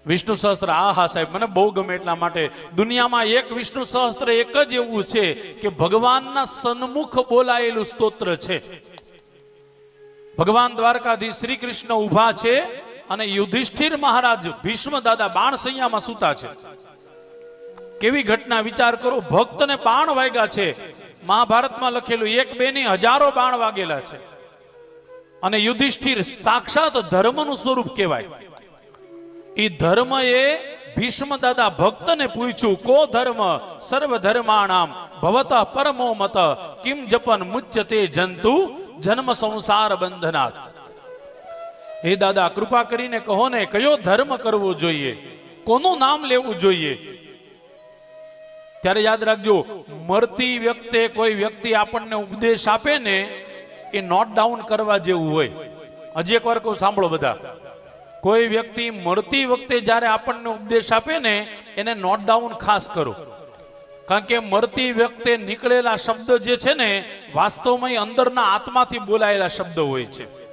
વિષ્ણુ સહસ્ત્ર, આહા સાહેબ મને બહુ ગમે એટલા માટે. દુનિયામાં એક વિષ્ણુ સહસ્ત્ર એક જ એવું છે કે ભગવાનના સન્મુખ બોલાયેલું સ્તોત્ર છે. ભગવાન દ્વારકાધીશ શ્રી કૃષ્ણ ઉભા છે અને યુધિષ્ઠિર મહારાજ ભીષ્મ દાદા બાણસૈયામાં સૂતા છે. કેવી ઘટના વિચાર કરો, ભક્તને બાણ વાગ્યા છે. મહાભારતમાં લખેલું એક બે ની હજારો બાણ વાગેલા છે. અને યુધિષ્ઠિર સાક્ષાત ધર્મનું સ્વરૂપ કહેવાય. એ ધર્મ એ ભીષ્મ દાદા ભક્તને પૂછ્યું, કો ધર્મ સર્વ ધર્માણામ ભવતઃ પરમો મત કિમ જપન મુચ્યતે જંતુ જન્મ સંસાર બંધનાત. હે દાદા કૃપા કરીને કહો ને, કયો ધર્મ કરવો જોઈએ, કોનું નામ લેવું જોઈએ? ત્યારે યાદ રાખજો, મરતી વ્યક્તિ કોઈ વ્યક્તિ આપણને ઉપદેશ આપે ને એ નોટ ડાઉન કરવા જેવું હોય. હજી એકવાર કહું, સાંભળો બધા. કોઈ વ્યક્તિ મળતી વખતે જ્યારે આપણને ઉપદેશ આપે ને એને નોટ ડાઉન ખાસ કરો. કારણ કે મળતી વખતે નીકળેલા શબ્દ જે છે ને વાસ્તવમાં અંદરના આત્માથી બોલાયેલા શબ્દ હોય છે.